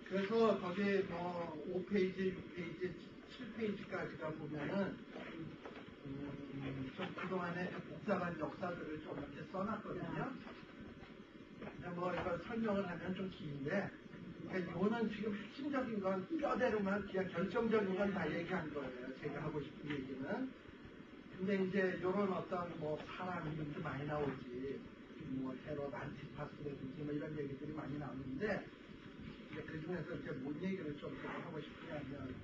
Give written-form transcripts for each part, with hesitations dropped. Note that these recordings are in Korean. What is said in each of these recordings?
그래서 거기 뭐 5페이지, 6페이지, 7페이지까지가 보면은 좀 그동안에 복잡한 역사들을 좀 이렇게 써놨거든요. 근데 뭐 이걸 설명을 하면 좀 긴데, 그러니까 이거는 지금 핵심적인 건 뼈대로만 그냥 결정적인 건 다 얘기한 거예요. 제가 하고 싶은 얘기는. 근데 이제 이런 어떤 뭐 사람 이름도 많이 나오지, 뭐 헤롯 안티파스라든지 뭐 이런 얘기들이 많이 나오는데, 이제 그 중에서 이제 뭔 얘기를 좀 하고 싶으냐면,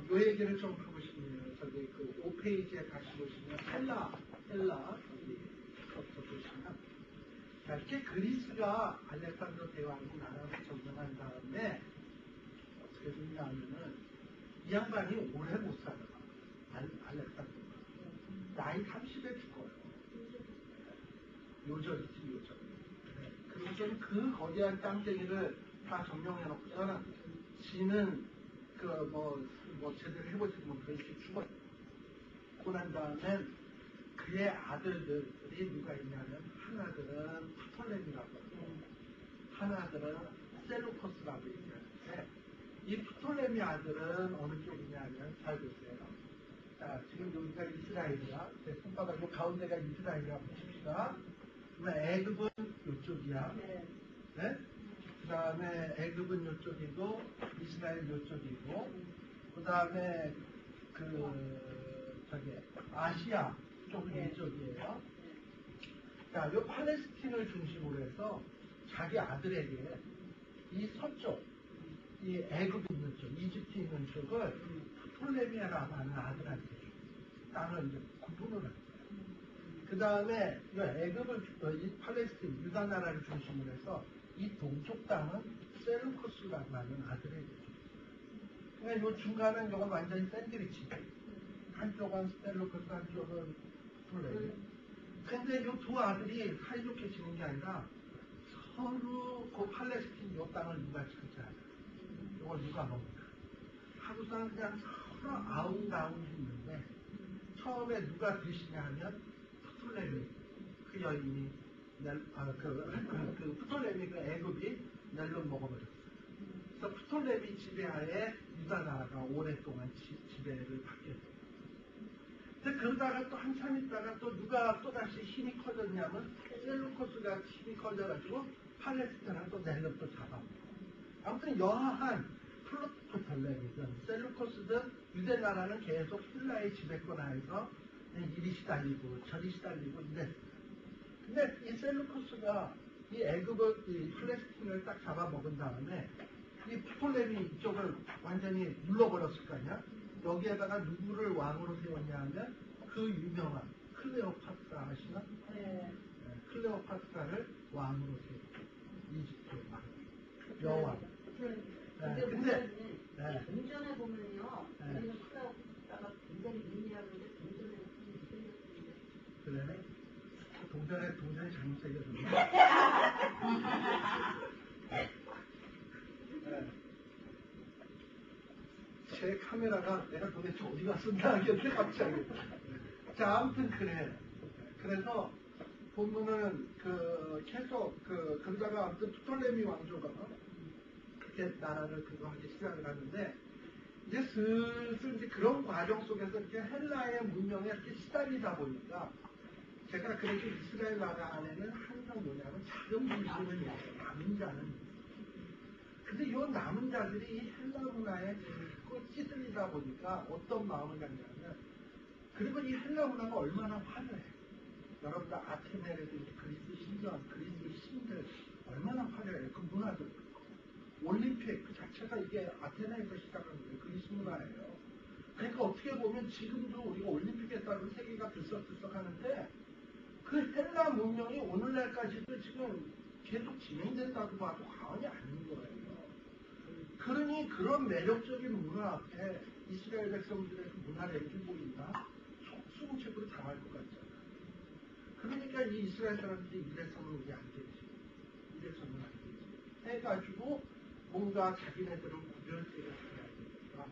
이 얘기를 좀 하고 싶네요. 저기 그 5페이지에 다시 보시면 헬라 거기서부터 보시면, 자, 이렇게 그리스가 알렉산더 대왕이 나라를 점령한 다음에 어떻게 됐냐면은 이 양반이 오래 못 살아. 알렉산더가 나이 30에 죽어요. 요절이지 요절. 그래서 그 거대한 땅덩이를 다 점령해놓고서는 지는 뭐 제대로 해보지 못하고 이렇게 죽었고 난 다음에 그의 아들들이 누가 있냐면 하나들은 프톨레미라고 하고 하나들은 셀루코스라고 얘기하는데, 이 프톨레미 아들은 어느 쪽이냐면 잘 보세요. 자, 지금 여기가 이스라엘이야. 제 손바닥 요 가운데가 이스라엘이라고 칩시다. 그러면 애굽은 이쪽이야. 네? 그 다음에 애굽은 이쪽이고 이스라엘 이쪽이고, 그 다음에 저기 아시아 쪽은 이쪽이에요. 자, 요 팔레스틴을 중심으로 해서 자기 아들에게 이 서쪽, 이 애굽 있는 쪽, 이집트 있는 쪽을 프톨레미아라고 하는 아들한테 땅을 이제 구분을 한 거예요. 그 다음에 이 애굽을, 이 팔레스틴, 유다 나라를 중심으로 해서 이 동쪽 땅은 셀루코스라고 하는 아들에게 줬어요. 그러니까 요 중간은 이건 완전히 샌드위치. 한쪽은 셀루코스, 한쪽은 프톨레미. 근데 이 두 아들이 사이좋게 지는 게 아니라 서로 그 팔레스틴 요 땅을 누가 찾아야 돼. 이걸 누가 먹을까? 하고서는 그냥 서로 아웅다웅 했는데, 처음에 누가 드시냐 하면 프톨레미, 그 여인이 그 프톨레미 그 애굽이 낼로 먹어버렸어요. 그래서 프톨레미 지배하에 유다 나라가 오랫동안 지배를 받게 돼요. 근데 그러다가 또 한참 있다가 또 누가 또다시 힘이 커졌냐면 셀루코스가 힘이 커져가지고 팔레스틴을 또 넬로 또 잡아먹어요. 아무튼 여하한 프톨레미든 셀루코스든 유대 나라는 계속 힐라의 지배권 하에서 이리 시달리고 저리 시달리고 이랬어요. 근데 이 셀루코스가 이 애굽을, 이 팔레스틴을 딱 잡아먹은 다음에 이 프톨레미 이쪽을 완전히 눌러버렸을 거 아니야? 여기에다가 누구를 왕으로 세웠냐 하면 그 유명한 클레오파트라 아시나? 네. 클레오파트라를 왕으로 세웠어요. 이집트의 왕. 여왕. 근데 동전에 보면요, 우리는 클레오파트라가 굉장히 미미하는데 동전에 생겼는데. 그래? 동전에 잘못 새겨졌네. 제 카메라가 내가 도대체 어디 갔었나 하겠는데 갑자기. 자, 아무튼 그래. 그래서 보면은 계속 그러다가 아무튼 프톨레미 왕조가 그렇게 나라를 하기 시작을 하는데, 이제 슬슬 이제 그런 과정 속에서 이렇게 헬라의 문명에 이렇게 시달리다 보니까, 제가 그래도 이스라엘 나라 안에는 항상 뭐냐면 작은 분들은 있어요. 남은 자는 있어요. 근데 이 남은 자들이 이 헬라 문화에 자꾸 찌들리다 보니까 어떤 마음을 갖냐면, 그리고 이 헬라 문화가 얼마나 화려해. 여러분들 아테네라든지 그리스 신전, 그리스 신들 얼마나 화려해. 그 문화들. 올림픽 그 자체가 이게 아테네에서 시작한 거예요. 그리스 문화예요. 그러니까 어떻게 보면 지금도 우리가 올림픽에 따른 세계가 들썩들썩 하는데, 그 헬라 문명이 오늘날까지도 지금 계속 진행된다고 봐도 과언이 아닌 거예요. 그러니 그런 매력적인 문화 앞에 이스라엘 백성들의 그 문화 랭킹 보인다? 속수무책으로 당할 것 같잖아. 그러니까 이 이스라엘 사람들이 이래서는 우리 안 되지. 이래서는 안 되지. 해가지고 뭔가 자기네들은 구별되게 살아야 되니까,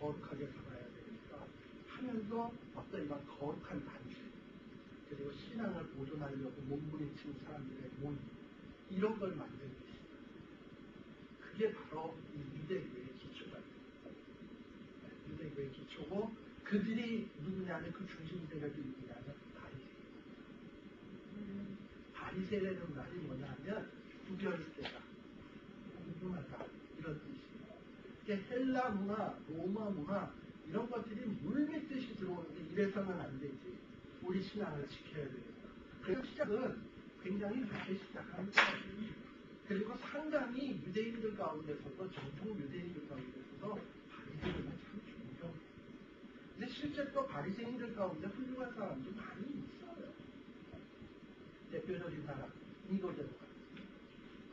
거룩하게 살아야 되니까 하면서 어떤 이런 거룩한 단체, 그리고 신앙을 보존하려고 몸부림치는 사람들의 모임, 이런 걸 만든 것이다. 그게 바로 이 유대교의 기초가 됩니다. 유대교의 기초고 그들이 누구냐면 그 중심 세력이 누구냐면 바리새라는 말이 뭐냐면 구별되다, 구분하다 이런 뜻이에요. 그러니까 헬라 문화, 로마 문화 이런 것들이 물밀듯이 들어오는데 이래서는 안 되지. 우리 신앙을 지켜야 되겠다. 그래서 시작은 굉장히 좋게 시작한 거예요. 그리고 상당히 유대인들 가운데서도 정통 유대인들 가운데서도 바리새인은 참 중요해요. 근데 실제 또 바리새인들 가운데 훌륭한 사람도 많이 있어요. 대표적인 사람 니고데모가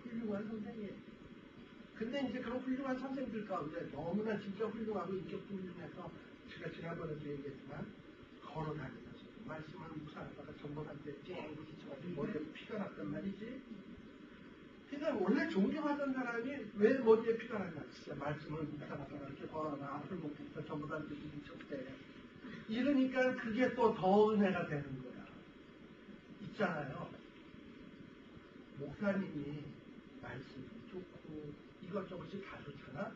훌륭한 선생이에요. 근데 이제 그런 훌륭한 선생들 가운데 너무나 진짜 훌륭하고 인격도 훌륭해서 제가 지난번에도 얘기했지만 걸어다니면서 말씀을 묵상하다가 전문한테 쨍 부딪혀가지고 머리에 피가 났단 말이지. 그러니까 원래 존경하던 사람이 왜 머리에 피가 났냐. 진짜 말씀을 묵상하다가 이렇게 걸어가 앞을 못 보고 전문한테 부딪혔대. 이러니까 그게 또 더 은혜가 되는 거야. 있잖아요. 목사님이 말씀이 좋고 이것저것이 다 좋잖아.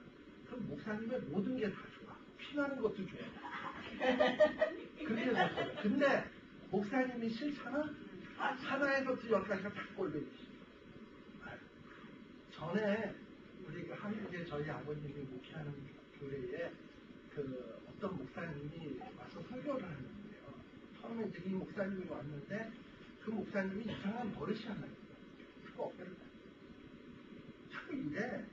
그럼 목사님의 모든 게 다 좋아. 피나는 것도 좋아. 그렇게 됐어요. 근데 목사님이 싫잖아. 하나에서부터 여기까지가 다 꼴배지. 전에 우리 한국에 저희 아버님이 목회하는 교회에 그 어떤 목사님이 와서 설교를 하는데요. 처음에 이제 이 목사님이 왔는데 그 목사님이 이상한 버릇이 하나 있어요. 그거 없애를 자꾸 이래.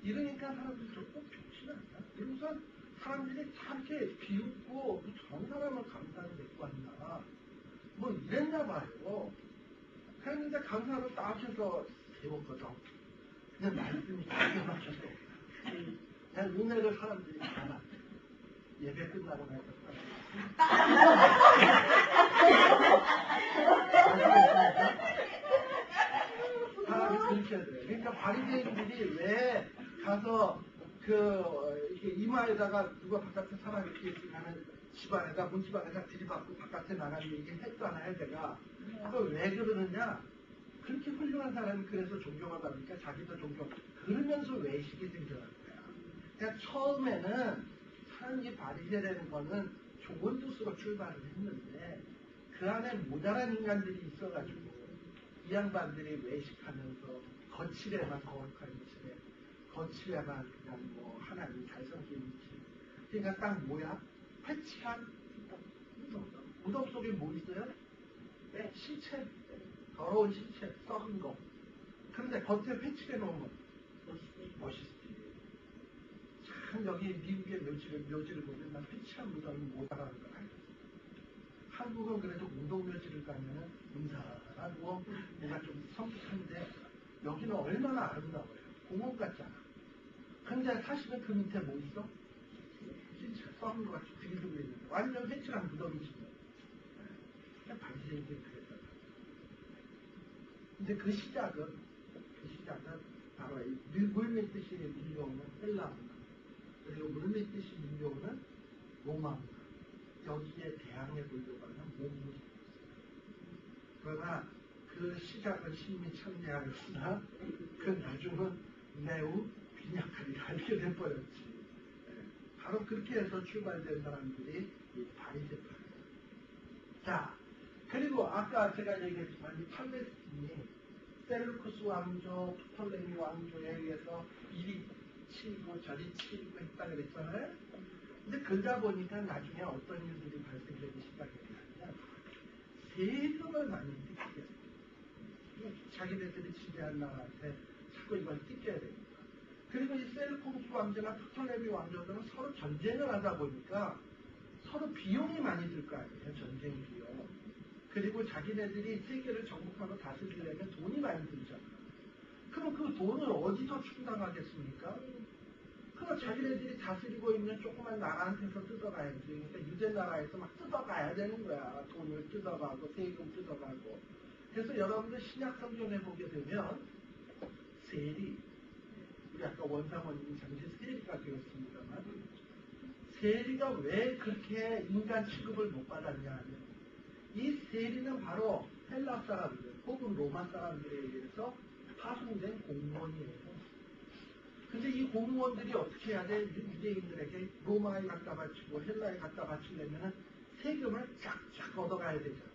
이러니까 사람들이 꼭 좋지는 않다. 그러고서 사람들이 참 이렇게 비웃고 전 사람을 감사를 데리고 왔나 뭐 이랬나 봐요. 그랬는데 감사를 딱 해서 세웠거든. 그냥 말씀이 기가 막혔어. 그냥 은혜를 사람들이 다 나. 예배 끝나고 나서 사람이 그렇게 해야 돼. 그러니까 바리새인들이 왜 가서 이렇게 이마에다가 누가 바깥에 사람 이렇게 있으면은 집안에다 문집안에다 들이받고 바깥에 나가는 얘기 했잖아요, 내가. 그걸 왜 그러느냐? 그렇게 훌륭한 사람이 그래서 존경하다 보니까 자기도 존경. 그러면서 외식이 생겨난 거야. 그러니까 처음에는 사람이 바리새라는 거는 좋은 뜻으로 출발을 했는데 그 안에 모자란 인간들이 있어가지고 이 양반들이 외식하면서 거칠에만 거룩한 이치래, 거칠에만 그냥 뭐 하나님 잘생긴 이치. 그러니까 딱 뭐야? 패치한 무덤 속에 뭐 있어요? 네, 시체. 더러운 시체, 썩은 거. 그런데 겉에 패치해 놓으면 멋있지. 참 여기 미국의 묘지를 보면 난 패치한 무덤이 뭐다라는 걸 알겠어. 한국은 그래도 운동묘지를 가면은 은사하고 뭔가 좀 섬뜩한데 여기는 얼마나 아름다워요. 공원 같잖아. 근데 사실은 그 밑에 뭐 있어? 시체, 썩은 거 같이 들이고 있는데 완전 패치한 무덤이지. 그냥 바리새인들이 그랬다. 이제 그 시작은 바로 이 물밀듯이 밀려오는 헬라 문화, 그리고 물밀듯이 밀려오는 로마 문화, 여기에 대항해 보려고 하는 몸부림이었어요. 그러나 그 시작은 신미천대하였으나 그 나중은 매우 빈약하게 알게 돼버렸지. 바로 그렇게 해서 출발된 사람들이 이 바리새파예요. 자, 그리고 아까 제가 얘기했지만 이 팔레스틴이 셀루쿠스 왕조, 프톨레미 왕조에 의해서 이리 치고 저리 치고 했다 그랬잖아요. 근데 그러다 보니까 나중에 어떤 일들이 발생되기 시작했냐면 세금을 많이 뜯게 돼요. 자기네들이 지배한 나라한테 자꾸 이걸 뜯겨야 됩니다. 그리고 이 셀루쿠스 왕조나 프톨레미 왕조들은 서로 전쟁을 하다 보니까 서로 비용이 많이 들 거 아니에요. 전쟁 비용. 그리고 자기네들이 세계를 정복하고 다스리려면 돈이 많이 들잖아. 그럼 그 돈을 어디서 충당하겠습니까? 그럼 자기네들이 다스리고 있는 조그만 나라한테서 뜯어가야지. 그러니까 유대 나라에서 막 뜯어가야 되는 거야. 돈을 뜯어가고 세금 뜯어가고. 그래서 여러분들 신약 성경에 보게 되면 세리, 우리 아까 원사모님이 잠시 세리가 되었습니다만 세리가 왜 그렇게 인간 취급을 못 받았냐 하면 이 세리는 바로 헬라 사람들 혹은 로마 사람들에 의해서 파송된 공무원이에요. 근데 이 공무원들이 어떻게 해야 돼? 유대인들에게 로마에 갖다 바치고 헬라에 갖다 바치려면 세금을 쫙쫙 얻어가야 되잖아.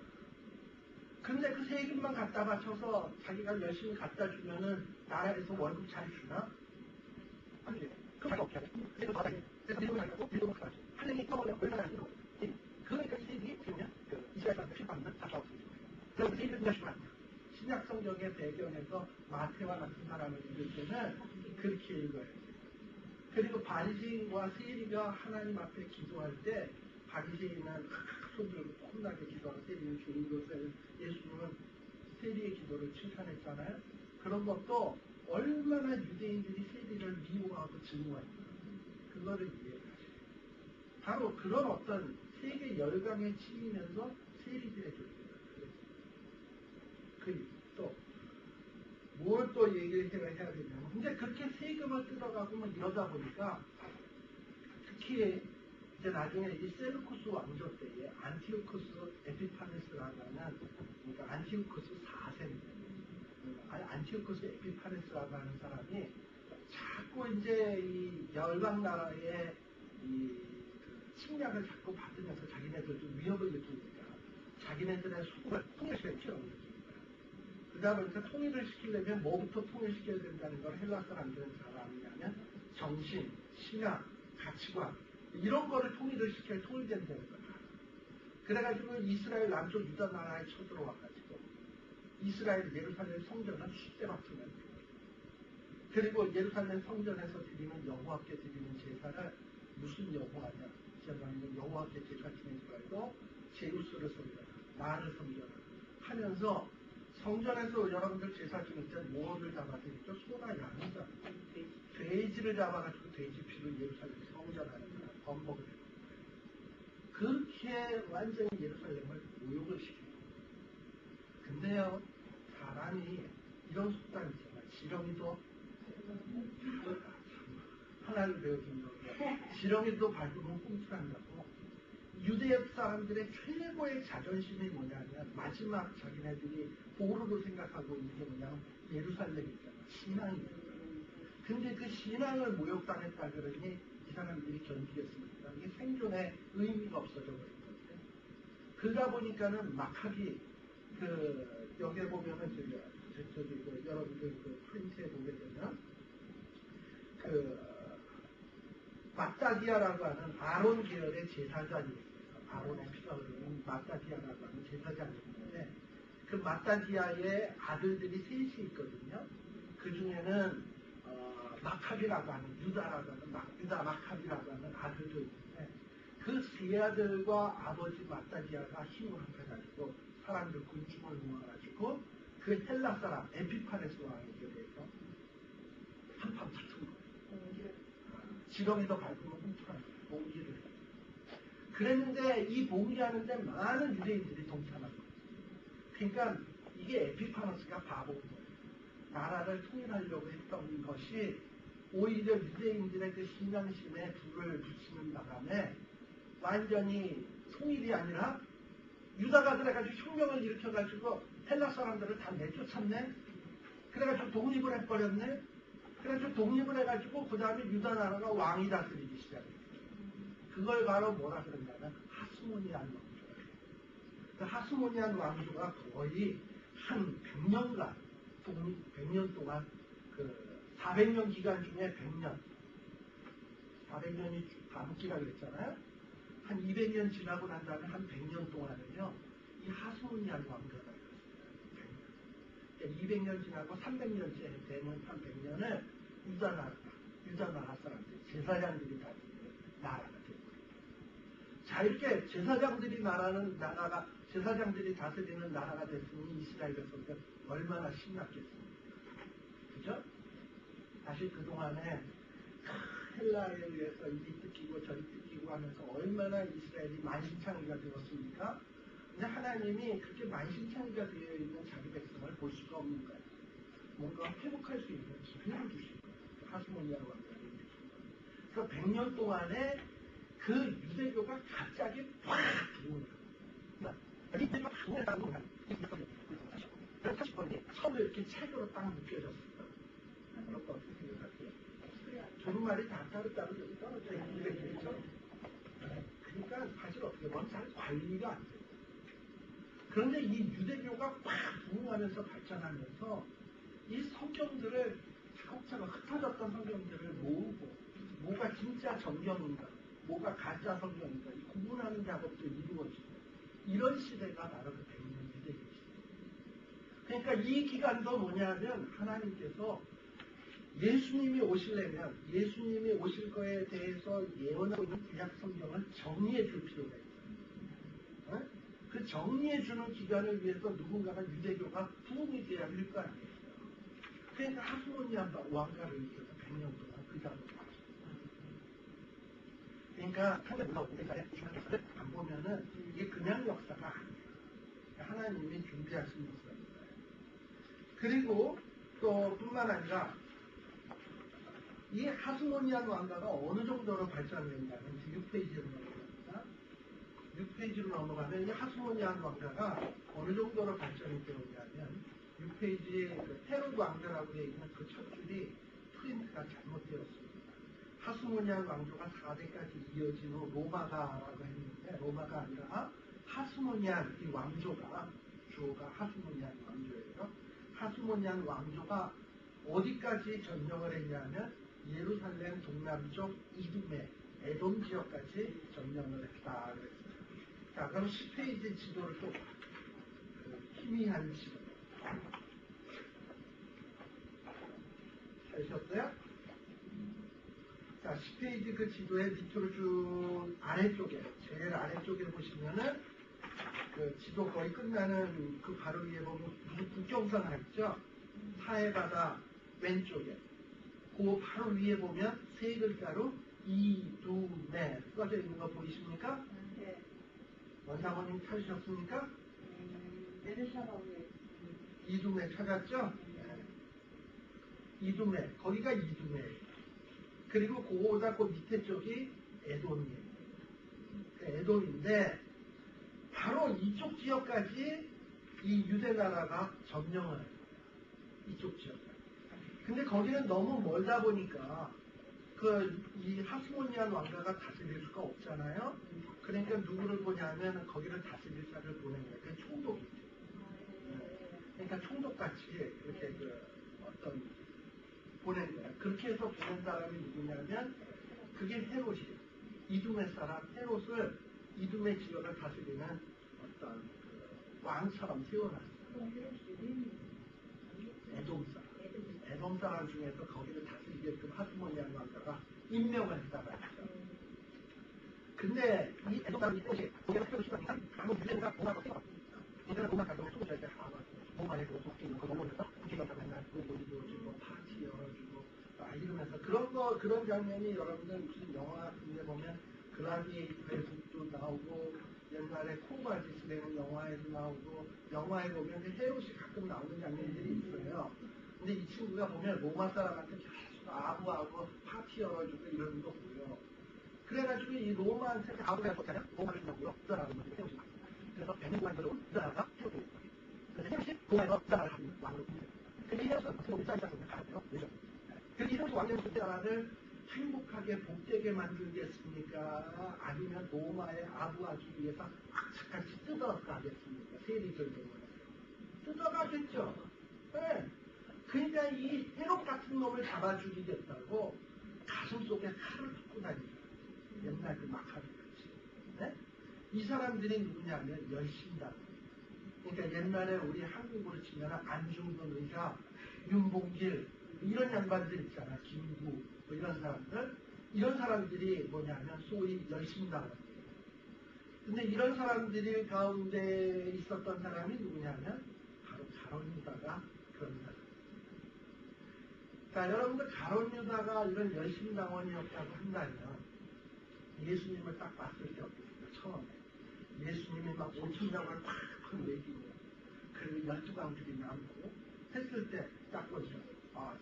근데 그 세금만 갖다 바쳐서 자기가 열심히 갖다 주면은 나라에서 월급 잘 주나? 안 돼. 그럼 자기가 어떻게 하냐? 세금 받아야 그래서 세금을 하려고 일본을 갖다 바치고 할렘이 떠벌려 얼마나 하는 거. 그러니까 이 세금이 그냥 이스라엘 사람들 필요하면 다 싸웠어요. 그래서 세금을 열심히 합니다. 신약 성경의 배경에서 마태와 같은 사람을 읽을 때는 그렇게 읽어요. 그리고 바리새인과 세리가 하나님 앞에 기도할 때 바리새인은 손 들고 혼나게 기도하고 세리는 죽은 것을 예수님은 세리의 기도를 칭찬했잖아요. 그런 것도 얼마나 유대인들이 세리를 미워하고 증오했나 그거를 이해하시죠. 바로 그런 어떤 세계 열강에 치이면서 세리들의 존재가 그리고 또 뭘 또 얘기를 해야 되냐면 근데 그렇게 세금을 뜯어가고 뭐 이러다 보니까 특히 이제 나중에 이 셀루쿠스 왕조 때에 안티오쿠스 에피파네스라고 하는 그러니까 안티오쿠스 4세 안티오쿠스 에피파네스라고 하는 사람이 자꾸 이제 이 열방 나라의 이 침략을 자꾸 받으면서 자기네들도 위협을 느끼니까 자기네들의 수국을 통일시킬 필요가 있는 그러다 보니까 통일을 시키려면 뭐부터 통일시켜야 된다는 걸 헬라 사람들은 잘 아느냐면 정신, 신앙, 가치관 이런 거를 통일을 시켜야 통일된다는 거야. 그래가지고 이스라엘 남쪽 유다 나라에 쳐들어와가지고 이스라엘 예루살렘 성전을 숫대 박수는 거예요. 그리고 예루살렘 성전에서 드리는 여호와께 드리는 제사를 무슨 여호와냐? 제사는 여호와께 제사 지내지 말고 제우스를 섬겨라, 나를 섬겨라 하면서 성전에서 여러분들 제사 지낼 때 뭐를 잡아드리죠? 소나 양을 잡아 돼지를 잡아가지고 돼지 피를 예루살렘 성전 안에서 범벅을 해요. 그렇게 완전히 예루살렘을 모욕을 시켜요. 근데요 사람이 이런 습관이 있잖아요. 지렁이도 하나를 배워준다고 지렁이도 밟으면 꿈틀한다고. 유대 사람들의 최고의 자존심이 뭐냐면 마지막 자기네들이 보루로 생각하고 있는 게 뭐냐면 예루살렘이잖아. 신앙이잖아. 근데 그 신앙을 모욕당했다 그러니 이 사람들이 견디겠습니까? 이게 생존의 의미가 없어져 버린 건데. 그러다 보니까는 막하기 여기에 보면은 저기 여러분들 그 프린트에 보게 되면 마따디아라고 하는 아론 계열의 제사장이 있어요. 아론의 피가 흐르는 마따디아라고 하는 제사장이 있는데 그 마따디아의 아들들이 셋이 있거든요. 그 중에는 마카비라고 하는 유다라고 하는 유다 마카비라고 하는 아들도 있는데 그 세 아들과 아버지 마따디아가 힘을 합해가지고 사람들 군중을 모아가지고 그 헬라 사람 에피파네스 왕에게 대해서 한판 붙은 거예요. 지렁이도 밟으면 훔쳐가는 봉기를 해요. 그랬는데 이 봉기하는데 많은 유대인들이 동참한 거예요. 그러니까 이게 에피파너스가 바보인 거예요. 나라를 통일하려고 했던 것이 오히려 유대인들의 그 신앙심에 불을 붙이는 바람에 완전히 통일이 아니라 유다가 그래가지고 혁명을 일으켜가지고 헬라 사람들을 다 내쫓았네. 그래가지고 독립을 해버렸네. 그래서 독립을 해가지고 그 다음에 유다 나라가 왕이 다스리기 시작했어요. 그걸 바로 뭐라 그러냐면 하스모니안 왕조라 해요. 그 하스모니안 왕조가 거의 한 100년간 100년 동안 400년 기간 중에 100년 400년이 밤기라 그랬잖아요. 한 200년 지나고 난 다음에 한 100년 동안은요 이 하스모니안 왕조가 있었어요. 200년 지나고 300년째 되는 한 100년을 유다 나라 사람들, 제사장들이 다스리는 나라가 되어버립니다. 자, 이렇게 제사장들이 다스리는 나라가 됐으니 이스라엘 백성들 얼마나 신났겠습니까? 그죠? 사실 그동안에 헬라에 의해서 이리 뜯기고 저리 뜯기고 하면서 얼마나 이스라엘이 만신창이가 되었습니까? 근데 하나님이 그렇게 만신창이가 되어 있는 자기 백성을 볼 수가 없는 거예요. 뭔가 회복할 수 있는 기회를 주신 거예요. 하스모니아 왕자를 주신 거예요. 그래서 100년 동안에 그 유대교가 갑자기 팍 들어오는 거예요. 이때가 당연하다는 거예요. 그래서 30번이 서로 이렇게 책으로 딱 묶여졌어요. 그런 거 어떻게 생각하세요? 두루마리 다 따로따로 여기 떨어져 있는 게 그렇죠? 그러니까 사실 어떻게 보면 잘 관리가 안 돼요. 그런데 이 유대교가 팍 부흥하면서 발전하면서 이 성경들을 차곡차곡 흩어졌던 성경들을 모으고 뭐가 진짜 정경인가 뭐가 가짜 성경인가 이 구분하는 작업도 이루어지고 이런 시대가 바로 그 100년 유대교 시대. 그러니까 이 기간도 뭐냐면 하나님께서 예수님이 오시려면 예수님이 오실 거에 대해서 예언하고 있는 구약 성경을 정리해 줄 필요가 있어요. 네? 그 정리해 주는 기간을 위해서 누군가가 유대교가 부흥이 돼야 할 거 아니에요. 그러니까 하스모니아 왕가를 위해서 100년 동안 그 작업을 하셨어요. 그러니까 우리가 중요한 역사를 안 보면은 이게 그냥 역사가 아니에요. 하나님이 준비하신 역사입니다. 그리고 또 뿐만 아니라 이 하스모니안 왕가가 어느 정도로 발전했냐면 6페이지로 넘어갑니다. 6페이지로 넘어가면 이 하스모니안 왕가가 어느 정도로 발전이 되었냐면 6페이지에 그 테롯 왕조라고 되어 있는 그 첫 줄이 프린트가 잘못되었습니다. 하스모니안 왕조가 4대까지 이어진 후 로마가라고 했는데 로마가 아니라 하스모니안 이 왕조가 주어가 하스모니안 왕조예요. 하스모니안 왕조가 어디까지 점령을 했냐면 예루살렘 동남쪽 이두메 에돔 지역까지 점령을 했다 그랬어요. 자, 그럼 10페이지 지도를 또 희미한 지도 찾으셨어요? 자, 10페이지 그 지도의 밑으로 쭉 아래쪽에 제일 아래쪽에 보시면은 그 지도 거의 끝나는 그 바로 위에 보면 무슨 국경선 있죠? 사해바다 왼쪽에 그 바로 위에 보면 세 글자로 이두메 써져 있는 거 보이십니까? 네. 원사모님 찾으셨습니까? 네르샤바우에 이두메 찾았죠? 네. 이두메 거기가 이두메 그리고 그거보다 그 밑에 쪽이 에돔이에요. 에돔인데 바로 이쪽 지역까지 이 유대 나라가 점령을 해요. 이쪽 지역까지. 근데 거기는 너무 멀다 보니까 이 하스모니안 왕가가 다스릴 수가 없잖아요. 그러니까 누구를 보냐면 거기를 다스릴 자를 보낸 거예요. 그게 총독이죠. 그러니까 총독같이 이렇게 어떤 보낸 거예요. 그렇게 해서 보낸 사람이 누구냐면 그게 헤롯이에요. 이두메 사람 헤롯을 이두메 지역을 다스리는 어떤 왕처럼 세워놨어요. 에돔 사람. 에돔 사람 중에서 거기를 다스리게끔 하스모니안 왕가가 임명을 했다고 했죠. 근데 이 에돔 사람이 뜻이 거기가 특별히 시간이니까 아무 유대가 로마가 세워놨어요. 이제는 로마 가서 소리를 때 로마에 도끼는 거 넘어져서 국기가 맨날 보여주고 파티 열어주고 이러면서 그런 장면이 여러분들 무슨 영화 같은 데 보면 글라디에이터에서도 나오고 옛날에 코바지스 되는 영화에도 나오고 영화에 보면 헤롯이 가끔 나오는 장면들이 있어요. 근데 이 친구가 보면 로마 사람한테 계속 아부하고 파티 열어주고 이러는 거 보여. 그래가지고 이 로마한테 아부가 좋잖아요. 로마를 준다고요. 그 사람은 헤롯이 나와요. 그래서 베네구안 들어온 그 나라가 헤롯이 있어요. 그래서 헤롯이 로마에서 그 나라를 하는 왕으로 있어요. 근데 이 헤롯은 어떻게 보면 짜리짜리 가요. 그죠? 그래서 이 헤롯이 왕에서 그 나라를 행복하게 복되게 만들겠습니까? 아니면 로마에 아부하기 위해서 악착같이 뜯어가겠습니까? 세리들도 뜯어가겠죠. 네. 그러니까 이 헤롯 같은 놈을 잡아 죽이겠다고 가슴 속에 칼을 꽂고 다니죠. 옛날 그 마카리 같이. 네? 이 사람들이 누구냐면 열심당. 그러니까 옛날에 우리 한국으로 치면 안중근 의사, 윤봉길 이런 양반들 있잖아. 김구 뭐 이런 사람들. 이런 사람들이 뭐냐면 소위 열심당이에요. 근데 이런 사람들이 가운데 있었던 사람이 누구냐면 바로 가룟 유다가 그런 사람. 자, 여러분들 가룟 유다가 이런 열심당원이었다고 한다면 예수님을 딱 봤을 때 어땠을까? 처음에 예수님이 막 5천장을 팍팍 매기고 그리고 12강줄이 남고 했을 때 딱 보죠.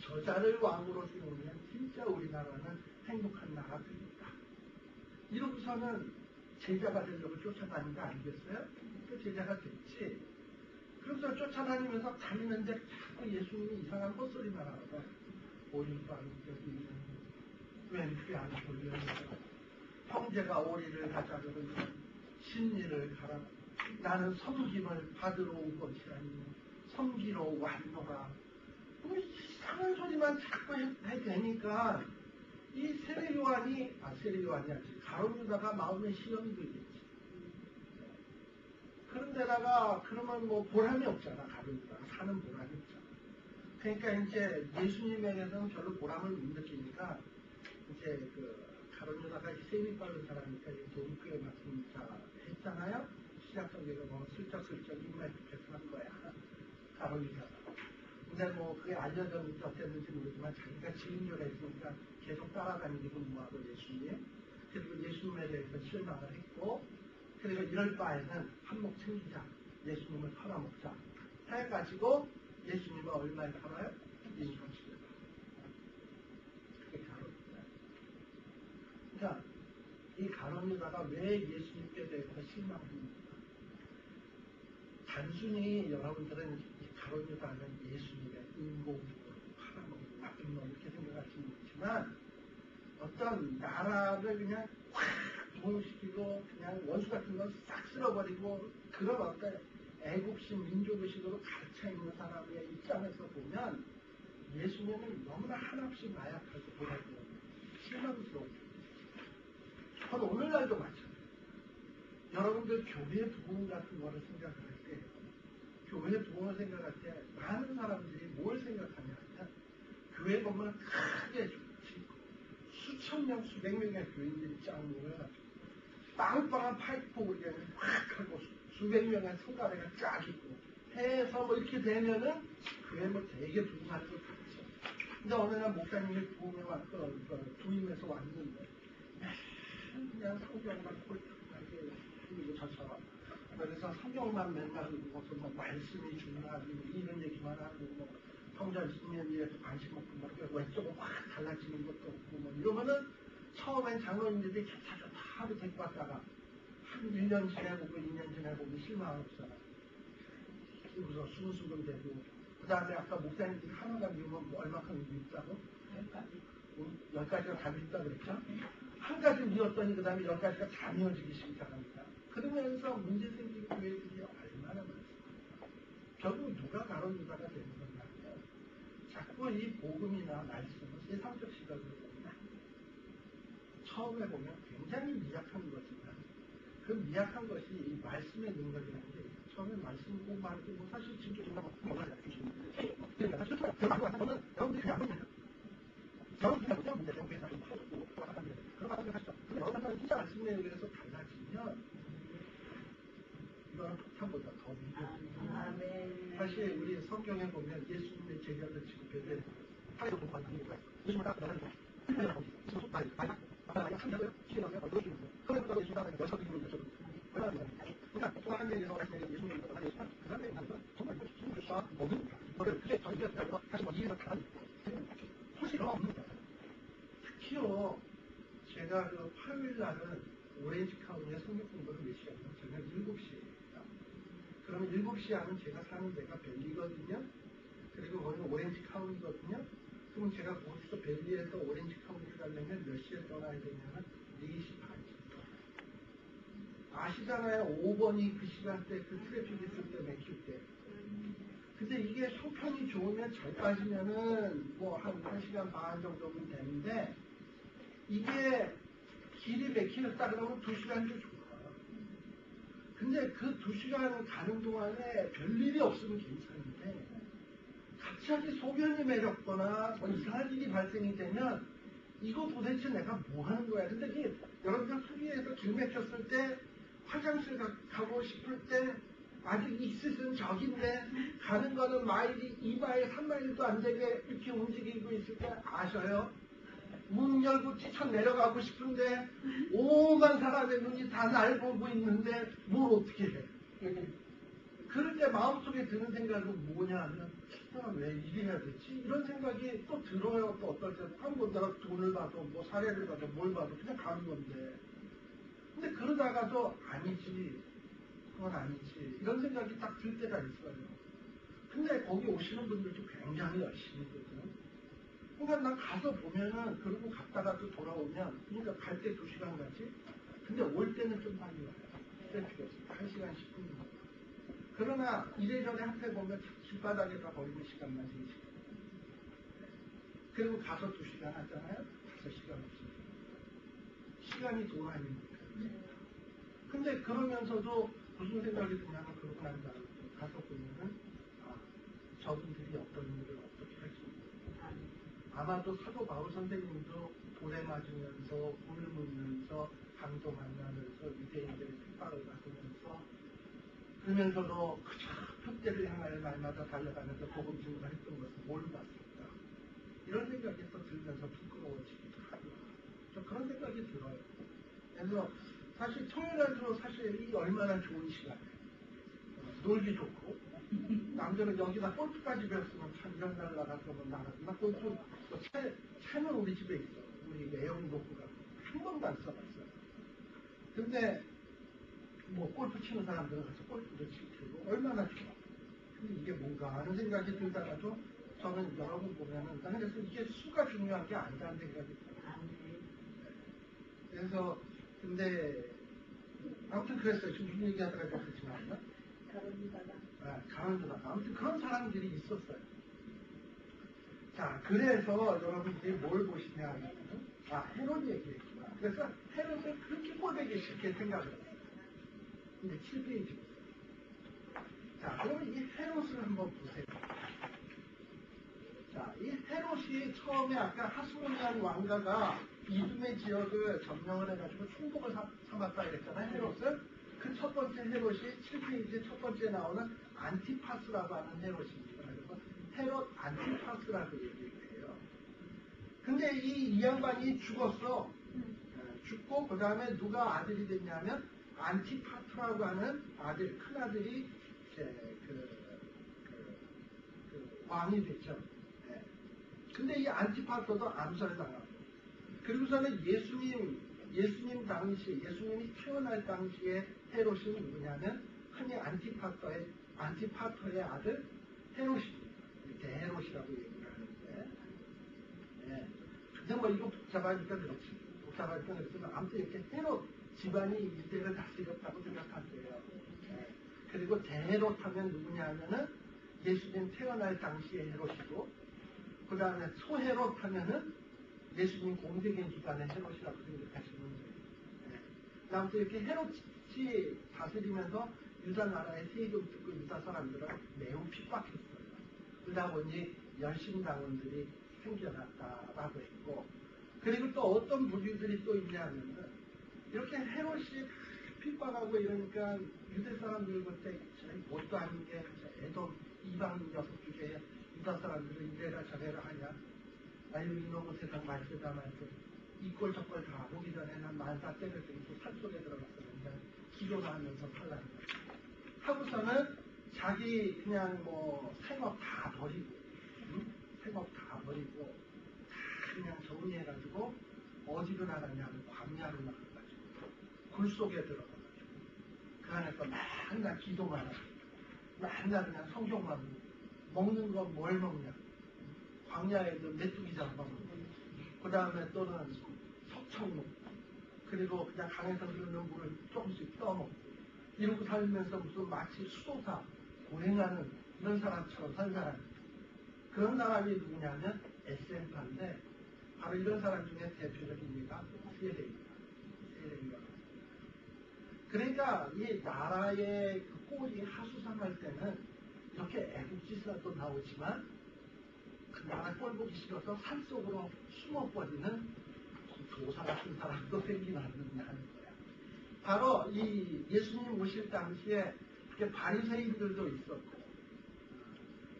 저자를 왕으로 세우면 진짜 우리나라는 행복한 나라가 됩니다. 이러고서는 제자가 되려고 쫓아다닌 거 아니겠어요? 그 제자가 됐지. 그래서 쫓아다니면서 다니는데 자꾸 예수님이 이상한 헛소리만 하고 오리도 안 되지 왼쪽에 안 돌려 형제가 오리를 가자 그러면 심리를 가라 나는 섬김을 받으러 온 것이 아니고 섬기러 왔노라 뭐 이상한 소리만 자꾸 해대니까 이 세례요한이 아니지 가룟유다가 마음에 시험이 들겠지 그런데다가 그러면 뭐 보람이 없잖아 가룟유다가 사는 보람이 없잖아 그러니까 이제 예수님에게서는 별로 보람을 못 느끼니까 이제 그 가룟유다가 세미 빠른 사람이니까 도둑교회 말씀 다 했잖아요 시작적으로 뭐 슬쩍슬쩍 입만 이렇게 한 거야 가룟유다가 근데 뭐 그게 알려졌는지 어땠는지 모르지만 자기가 지인료가 있으니까 계속 따라다니기도 뭐하고 예수님 그리고 예수님에 대해서 실망을 했고 그리고 이럴 바에는 한몫 챙기자 예수님을 털어먹자 해가지고 예수님을 얼마에 팔아요? 인정시켜요 그게 가룟유다 그러니까 이 가룟유다가 왜 예수님께 대해서 실망합니까? 단순히 여러분들은 이 가룟유다는 예수님의 인공적으로 팔아먹는 나쁜 놈 이렇게 생각하시는 있지만 어떤 나라를 그냥 확 부흥시키고 그냥 원수 같은 건 싹 쓸어버리고 그런 어떤 애국심 민족의식으로 가르쳐있는 사람의 입장에서 보면 예수님은 너무나 한없이 나약하고 보라고 실망스러운 그건 오늘날도 마찬가지예요. 여러분들 교회 부흥 같은 거를 생각할 때 교회 부흥을 생각할 때 많은 사람들이 뭘 생각하냐 하면 교회 보면 크게 짓고 수천 명 수백 명의 교인들이 쫙 모여가지고 빵빵한 파이프 우리가 확 하고 수백 명의 성가대가 쫙 있고 해서 뭐 이렇게 되면은 교회 뭐 되게 부흥할 것 같죠. 근데 어느 날 목사님이 부흥에 왔고 부임해서 왔는데 그냥 성경만 꼴딱하게 그리고 저처럼 그래서 성경만 맨날 읽고서 뭐 말씀이 중요하고 이런 얘기만 하고 뭐 성전 신년일에서 관심 없고 뭐 왼쪽은 확 달라지는 것도 없고 뭐 이러면은 처음엔 장로님들이 좋다 하고 데리고 왔다가 한 1년 지내고 2년 지내고 실망 없잖아. 그래서 수근수근 되고 그 다음에 아까 목사님들이 하나가 미우면 뭐 얼마큼 미웠다고? 10가지가 다 미웠다 그랬죠? 한 가지 미웠더니 그 다음에 10가지가 다 미워지기 시작합니다. 그러면서 문제 생기는 교회들이 얼마나 많습니까? 결국 누가 가론유다가 되는 건가 하면 자꾸 이 복음이나 말씀은 세상적 시각으로 보면 처음에 보면 굉장히 미약한 거지만 그 미약한 것이 이 말씀의 능력이라는 게 처음에 말씀 공부하는 게 뭐 사실 진짜 몰라요. 그러니까 저는 여러분들이 그냥 합니다. 여러분들이 그냥 문제 때문에 그런 말씀을 하시죠. 근데 여러분들은 진짜 말씀에 의해서 달라지면 이거는 폭탄보다 더 위험해요. 사실 우리 성경에 보면 예수님의 제자들 지금 별에 하나도 못 받는 이유가 있어요. 예수님을 따라가는 거예요. 지금 많이 아까 참여요. 시행하세요. 어떻게 있어요? 그래서 예수님 따라가는 여섯 이유로 여섯 얼마나 그러니까 또 한 명에서 예수님을 따라가는 그 사람의 정말 힘들다 모든 거를 그게 저희가 다시 뭐 이해가 다 소식이 없는 거예요. 특히요 제가 그 화요일 날은 오렌지 카운티에 성경 공부를 몇 시간이요? 저녁 7시에요. 그러면 7시에 하면 제가 사는 데가 벨리거든요. 그리고 거기는 오렌지 카운티거든요. 그럼 제가 거기서 벨리에서 오렌지 카운티 가려면 몇 시에 떠나야 되냐면 4시 반이에요. 아시잖아요. 5번이 그 시간대 그 트래픽 있을 때 맥힐 때. 근데 이게 형편이 좋으면 잘 빠지면은 뭐 한 1시간 반 정도면 되는데 이게 길이 맥히겠다 그러면 2시간도 좋아요. 근데 그 2시간 가는 동안에 별일이 없으면 괜찮은데 갑자기 소변이 매렵거나 뭐 이상한 일이 발생이 되면 이거 도대체 내가 뭐 하는 거야. 근데 이게 여러분들 소리에서 길 막혔을 때 화장실 가고 싶을 때 아직 익스는 저긴데 가는 거는 마일이 2마일 3마일도 안 되게 이렇게 움직이고 있을 때 아셔요? 문 열고 뛰쳐 내려가고 싶은데 오만 사람의 눈이 다 날 보고 있는데 뭘 어떻게 해. 그럴 때 마음속에 드는 생각은 뭐냐 하면 왜 이래야 되지? 이런 생각이 또 들어요. 또 어떨 때는 한 번더러 돈을 봐도 뭐 사례를 봐도 뭘 봐도 그냥 가는 건데 근데 그러다가도 아니지 그건 아니지. 이런 생각이 딱 들 때가 있어요. 근데 거기 오시는 분들도 굉장히 열심히 거든. 그러니까 난 가서 보면은, 그러고 갔다가 또 돌아오면, 그러니까 갈 때 2시간 가지? 근데 올 때는 좀 빨리 와요. 트래픽에서 1시간 10분. 그러나 이래저래 한테 보면 길바닥에다 버리는 시간만 3시간. 그리고 가서 2시간 하잖아요? 5시간 없어요. 시간이 돌아있는 거예요. 근데 그러면서도 무슨 생각이 드냐면, 그러고 난 다음에 가서 보면은, 아, 저분들이 어떤 일을 어떻게 할지 아마도 사도 바울 선생님도 돌에 맞으면서 불을 묻면서 강도 만나면서 유대인들의 핍박을 받으면서 그러면서도 그저 표대를 향하여 날마다 달려가면서 복음 증거했던 것을 몰랐을까 이런 생각이 또 들면서 부끄러워지기도 하고 좀 그런 생각이 들어요. 그래서 사실 토요일날도 사실 이 얼마나 좋은 시간이에요. 놀기 좋고 남들은 여기다 골프까지 배웠으면 참 이런 날 나가서 뭐 나가지만 골프 뭐 채는 우리 집에 있어. 우리 애용 도구가 한 번도 안 써봤어요. 근데 뭐 골프 치는 사람들은 가서 골프도 치고 얼마나 좋아. 근데 이게 뭔가 하는 생각이 들다가도 저는 여러분 보면은 나는 그래서 이게 수가 중요한 게 아니라는 생각이 들어요. 그래서 근데 아무튼 그랬어요. 지금 무슨 얘기하다가 그렇지 않나? 가론유다가 아무튼 그런 사람들이 있었어요. 자, 그래서 여러분들이 뭘 보시냐 하면 헤롯 얘기했구나. 그래서 헤롯을 그렇게 꼴보기 쉽게 생각을 했어요. 근데 7페이지. 자, 그러면 이 헤롯을 한번 보세요. 자, 이 헤롯이 처음에 아까 하스모니안 왕가가 이두메 지역을 점령을 해가지고 충복을 삼았다 그랬잖아요. 헤롯을. 그 첫 번째 헤롯이 7페이지 첫 번째 나오는 안티파스라고 하는 헤롯입니다. 그래서 헤롯 안티파스라고 얘기를 해요. 근데 이 양반이 죽었어. 죽고 그 다음에 누가 아들이 됐냐면 안티파트라고 하는 아들, 큰 아들이 왕이 됐죠. 네. 근데 이 안티파트도 암살당하고 그리고서는 예수님이 태어날 당시에 헤롯이 누구냐면 흔히 안티파터의 아들 헤롯입니다. 대헤롯이라고 얘기를 하는데 네. 근데 뭐 이거 복잡하니까 그렇지만 아무튼 이렇게 헤롯 집안이 이때를 다스렸다고 생각하세요. 네. 그리고 대헤롯 하면 누구냐 하면은 예수님 태어날 당시의 헤롯이고 그 다음에 소헤롯 하면은 예수님 공생의 기간의 헤롯이라고 생각하시면 돼요. 네. 아무튼 이렇게 헤롯이 다스리면서 유다 나라의 세금 듣고 유다 사람들은 매우 핍박했어요. 그러다 보니 열심당원들이 생겨났다라고 했고 그리고 또 어떤 부류들이 또 있냐면은 이렇게 헤롯이 핍박하고 이러니까 유대 사람들 그때 뭣도 아닌 게 애도 이방 녀석 중에 유다 사람들은 이래라 저래라 하냐 아유 이놈의 세상 말세다 말세 이꼴 저꼴 다 보기 전에 난 만사 때를 들고 산속에 들어갔었는데 기도를 하면서 살라는 거예요. 하고서는 자기 그냥 뭐 생업 다 버리고 생업 다 버리고 다 그냥 정리해가지고 어디로 나갔냐면 광야로 나가가지고 굴 속에 들어가가지고 그 안에서 맨날 기도만 하고 맨날 그냥 성경만 보고 먹는 건 뭘 먹냐 광야에도 메뚜기 잡아먹고 그 다음에 또는 석청 먹고 그리고 그냥 강에서 흐르는 물을 조금씩 떠먹고 이러고 살면서 무슨 마치 수도사 고행하는 이런 사람처럼 산 사람이 그런 사람이 누구냐면 SM파인데 바로 이런 사람 중에 대표적인 예가 세례입니다. 그러니까 이 나라의 그 꼴이 하수상할 때는 이렇게 애국지사도 나오지만 그 나라 꼴 보기 싫어서 산속으로 숨어버리는 도사 같은 사람도 생기는 하는 거야. 바로 이 예수님 오실 당시에 이렇게 바리새인들도 있었고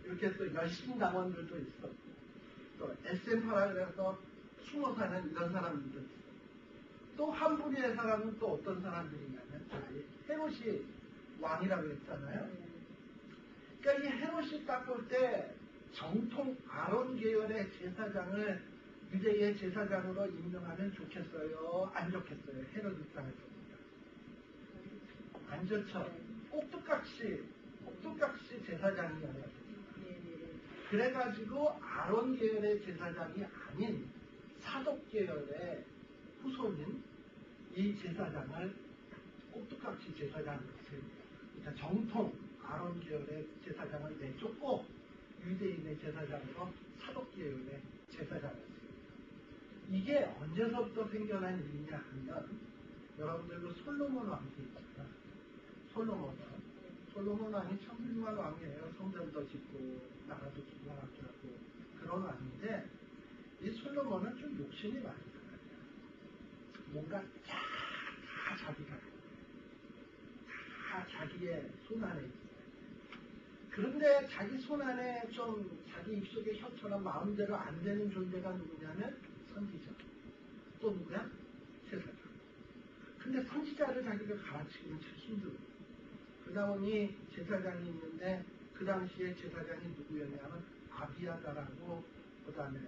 이렇게 또 열심당원들도 있었고 또 SM파라 그래서 숨어 사는 이런 사람들도 있었고 또 한 부류의 사람은 또 어떤 사람들이냐면 헤롯이 왕이라고 했잖아요. 그러니까 이 헤롯이 딱 볼 때 정통 아론 계열의 제사장을 유대의 제사장으로 임명하면 좋겠어요? 안 좋겠어요? 헤롯 입장에서 보면 안 좋죠. 꼭두각시 제사장이었어요. 예. 그래가지고 아론 계열의 제사장이 아닌 사독 계열의 후손인 이 제사장을 꼭두각시 제사장으로 세웁니다. 그러니까 정통 아론 계열의 제사장을 내쫓고 유대인의 제사장으로 사독 계열의 제사장을 세웁니다. 이게 언제서부터 생겨난 일이냐 하면 여러분들 그 솔로몬 왕이 있잖아. 솔로몬 왕이 참 훌륭한 왕이에요. 성전도 짓고 나라도 기관하게 하고 그런 왕인데 이 솔로몬은 좀 욕심이 많은 사람이야. 뭔가 다 자기가 다 자기의 손 안에 있어요. 그런데 자기 손 안에 좀 자기 입속의 혀처럼 마음대로 안 되는 존재가 누구냐면 선지자. 또 누구야? 제사장. 근데 선지자를 자기가 가르치기는 참 힘들고 그러다 보니 제사장이 있는데 그 당시에 제사장이 누구였냐면 아비아다라고 그 다음에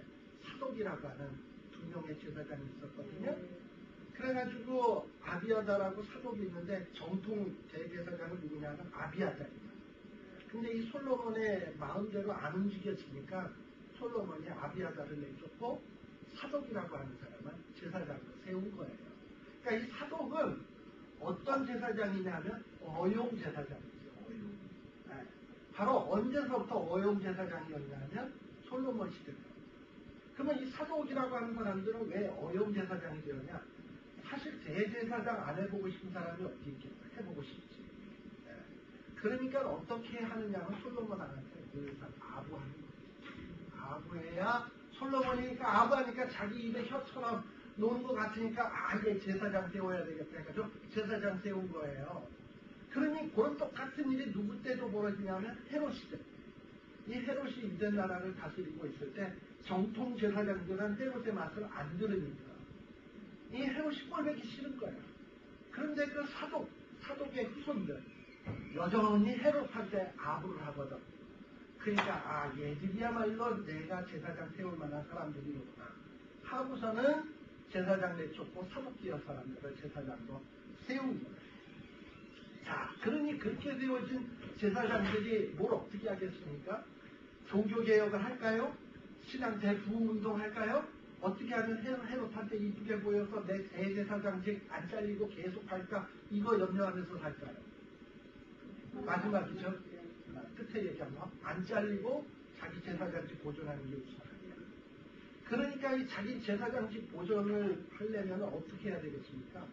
사독이라고 하는 두 명의 제사장이 있었거든요. 그래가지고 아비아다라고 사독이 있는데 정통 대제사장은 누구냐면 아비아다입니다. 근데 이 솔로몬의 마음대로 안 움직여지니까 솔로몬이 아비아다를 내쫓고 사독이라고 하는 사람은 제사장으로 세운 거예요. 그러니까 이 사독은 어떤 제사장이냐면 어용 제사장이죠. 어용. 네. 바로 언제서부터 어용 제사장이었냐면 솔로몬 시대입니다. 그러면 이 사독이라고 하는 사람들은 왜 어용 제사장이 되었냐? 사실 대제사장 안 해보고 싶은 사람이 어디 있겠어? 해보고 싶지. 네. 그러니까 어떻게 하느냐면 솔로몬 왕한테 늘 아부하는 거예요. 아부해야 솔로몬이니까 아부하니까 자기 입에 혀처럼 노는 것 같으니까 얘 제사장 세워야 되겠다 해가지고 제사장 세운 거예요. 그러니 그런 똑같은 일이 누구 때도 벌어지냐면 헤롯 시대. 이 헤롯이 유대 나라를 다스리고 있을 때 정통 제사장들은 헤롯의 맛을 안 들으니까 이 헤롯이 꼴보기 싫은 거예요. 그런데 그 사독의 후손들 여전히 헤롯한테 아부를 하거든. 그러니까 얘들이야말로 내가 제사장 세울 만한 사람들이구나 하고서는 제사장 내쫓고 사독기업 사람들을 제사장으로 세운 거예요. 자, 그러니 그렇게 되어진 제사장들이 뭘 어떻게 하겠습니까? 종교개혁을 할까요? 신앙 대부흥운동 할까요? 어떻게 하면 헤롯한테 이쁘게 보여서 내 대제사장직 안 잘리고 계속 할까? 이거 염려하면서 살까요? 마지막이죠. 끝에 얘기하면 안 잘리고 자기 제사장직 보존하는 게 우선이에요. 그러니까 이 자기 제사장직 보존을 하려면 어떻게 해야 되겠습니까?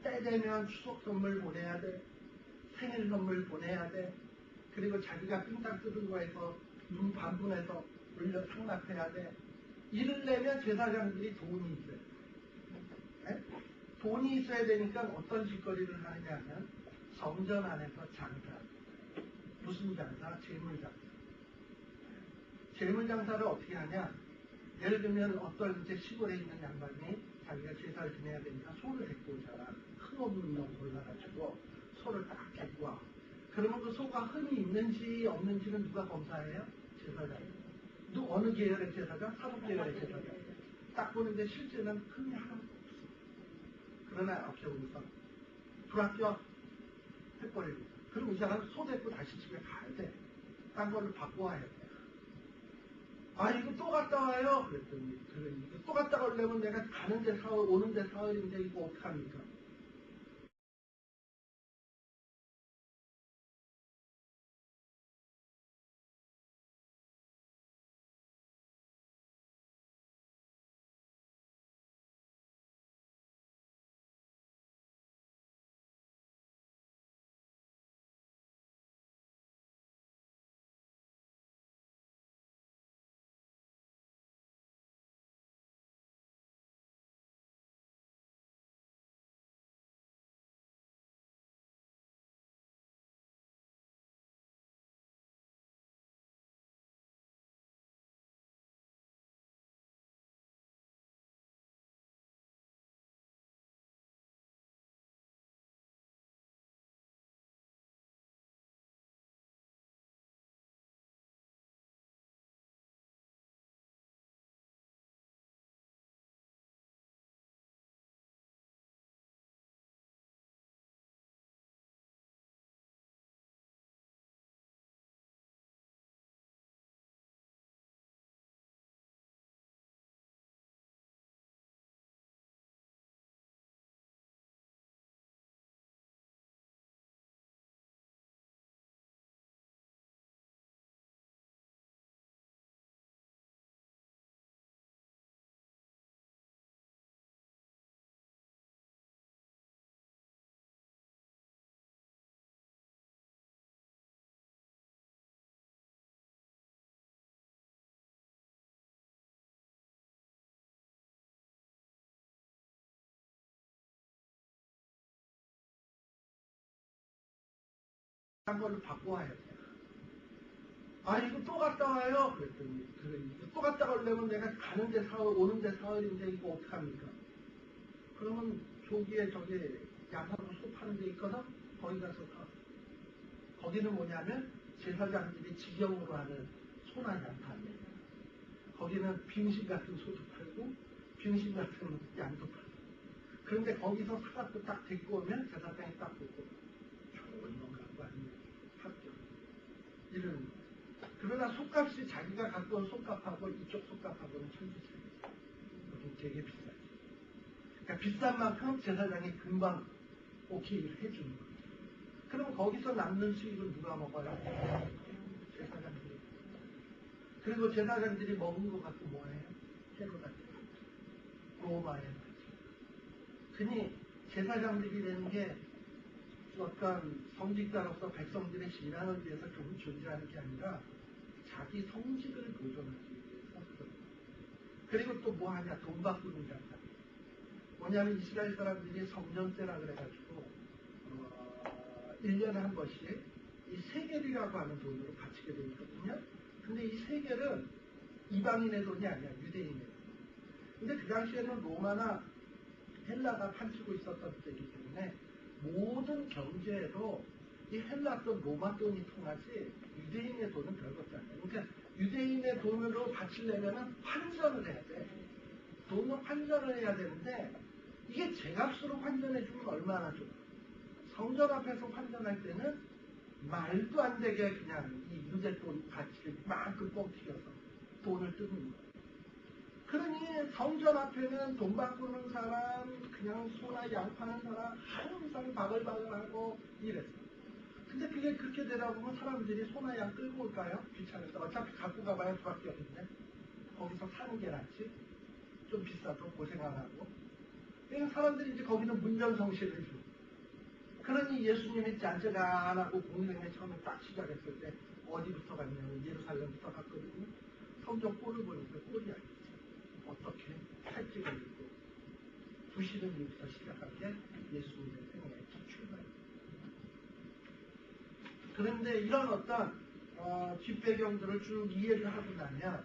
때 되면 추석 선물 보내야 돼. 생일 선물 보내야 돼. 그리고 자기가 삥땅 뜯은 거에서 눈 반분해서 물려 상납해야 돼. 이러려면 제사장들이 돈이 있어요. 네? 돈이 있어야 되니까 어떤 짓거리를 하느냐 하면 성전 안에서 장사. 무슨 장사? 재물장사. 재물장사를 어떻게 하냐? 예를 들면 어떤 이제 시골에 있는 양반이 자기가 제사를 지내야 되니까 소를 데리고 오잖아. 큰 옷을 골라가지고 소를 딱 데리고 와. 그러면 그 소가 흠이 있는지 없는지는 누가 검사해요? 제사장이에요. 어느 계열의 제사장? 사독 계열의 제사장. 딱 보는데 실제는 흠이 하나도 없어. 그러나 어떻게 보면서 불합격 해버리고. 그럼 이 사람 소 데리고 다시 집에 가야 돼. 딴 거를 바꿔와야 돼. 이거 또 갔다 와요? 그랬더니, 또 갔다 가려면 내가 가는데 사흘, 오는데 사흘인데 이거 어떡합니까? 걸로 바꿔와야 돼요. 아, 이거 또 갔다 와요? 그랬더니, 그래, 또 갔다 오려면 내가 가는데 사흘, 오는데 사흘인데 이거 어떡합니까? 그러면 조기에 저기 양하고 소 파는 데 있거든? 거기 가서 사. 거기는 뭐냐면 제사장들이 직영으로 하는 소나 양 파는 거기는 빙신 같은 소도 팔고 빙신 같은 양도 팔고. 그런데 거기서 사갖고 딱 데리고 오면 제사장이 딱 보고 좋은 놈 갖고 왔네. 합격. 이런. 그러나 속값이 자기가 갖고 온 속값하고 이쪽 속값하고는 천지 차이죠. 여기 되게 비싸지. 그러니까 비싼 만큼 제사장이 금방 오케이를 해주는 거예요. 그럼 거기서 남는 수익을 누가 먹어요? 제사장들이. 그리고 제사장들이 먹은 것 갖고 뭐해요? 헤로다. 로마에 가죠. 그니 제사장들이 되는 게 어떤 성직자로서 백성들의 신앙을 위해서 조금 존재하는 게 아니라 자기 성직을 보존하기 위해서 그런 거예요. 그리고 또 뭐 하냐? 돈 바꾸는 장사. 뭐냐면 이스라엘 사람들이 성전세라 그래가지고 1년에 한 번씩 이 세겔이라고 하는 돈으로 바치게 되어 있거든요. 근데 이 세겔은 이방인의 돈이 아니야. 유대인의 돈. 근데 그 당시에는 로마나 헬라가 판치고 있었던 때이기 때문에 모든 경제에도 이 헬라 돈, 로마 돈이 통하지 유대인의 돈은 별것도 아니에요. 그러니까 유대인의 돈으로 바치려면 환전을 해야 돼. 돈을 환전을 해야 되는데 이게 제값으로 환전해주면 얼마나 좋아. 성전 앞에서 환전할 때는 말도 안 되게 그냥 이 유대돈 가치를 만큼 뻥튀겨서 돈을 뜨는 거예요. 그러니 성전 앞에는 돈 바꾸는 사람, 그냥 소나 양 파는 사람 항상 바글바글하고 이랬어요. 근데 그게 그렇게 되다 보면 사람들이 소나 양 끌고 올까요? 귀찮아서. 어차피 갖고 가봐야 수밖에 없는데 거기서 사는 게 낫지. 좀 비싸도 고생 안 하고. 그러니까 사람들이 이제 거기는 문전성시를 줘. 그러니 예수님이 짠짠하고 공생애 처음에 딱 시작했을 때 어디부터 갔냐면 예루살렘부터 갔거든요. 성전 꼴을 보니까 꼴이 아니지. 어떻게 팔찌를 입고 부시는 일부터 시작한 게 예수님의 생애의 첫 출발입니다. 그런데 이런 어떤 뒷배경들을 쭉 이해를 하고 나면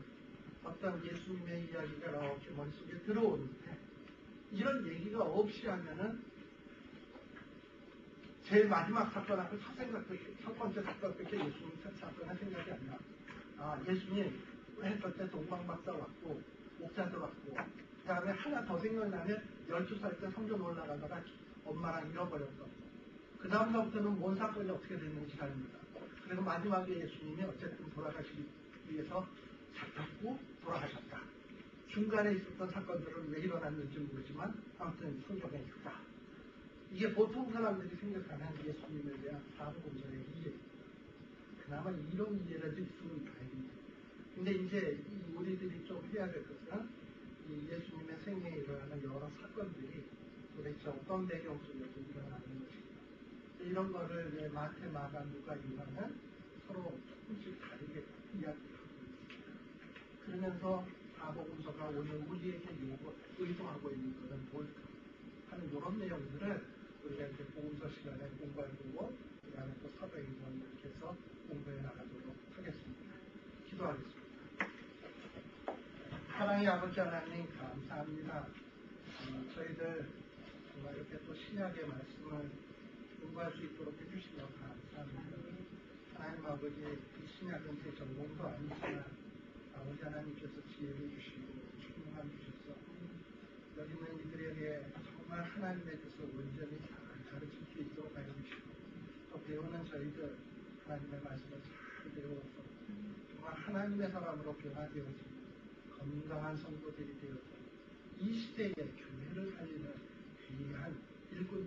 어떤 예수님의 이야기가 이렇게 머릿속에 들어오는데 이런 얘기가 없이 하면은 제일 마지막 사건하고 첫 번째 사건밖에 예수님 사건은 생각이 안 나. 아, 예수님 했을 때 동방박사 왔고 목사도 왔고 그 다음에 하나 더 생각나면 12살 때 성전 올라가다가 엄마랑 잃어버렸어. 그 다음부터는 뭔 사건이 어떻게 됐는지 압니다. 그리고 마지막에 예수님이 어쨌든 돌아가시기 위해서 잡혔고 돌아가셨다. 중간에 있었던 사건들은 왜 일어났는지 모르지만 아무튼 성경에 있다. 이게 보통 사람들이 생각하는 예수님에 대한 사도공전의 이해. 그나마 이런 이해라도 있으면 다행입니다. 근데 이제 우리들이 좀 해야 될 것은 이 예수님의 생애에 일어나는 여러 사건들이 도대체 어떤 배경 속에서 일어나는 것인가. 이런 거를 마태, 마가, 누가, 요한은 서로 조금씩 다르게 이야기를 하고 있습니다. 그러면서 사복음서가 오늘 우리에게 의도하고 있는 것은 뭘까 하는 이런 내용들을 우리가 이제 복음서 시간에 공부해보고 그 다음에 또 사도행전 이렇게 해서 공부해 나가도록 하겠습니다. 기도하겠습니다. 사랑의 아버지 하나님 감사합니다. 저희들 정말 이렇게 또 신약의 말씀을 공부할 수 있도록 해주신 것 감사합니다. 하나님 아버지 이 신약은 제 전공도 아니지만 아버지 하나님께서 지혜를 주시고 충만함 주셔서 여기 있는 이들에게 정말 하나님의 뜻을 온전히 잘 가르칠 수 있도록 하여 주시고 또 배우는 저희들 하나님의 말씀을 잘 배워서 정말 하나님의 사람으로 변화되어지고 건강한 성도들이 되어서 이 시대에 교회를 살리는 귀한 일꾼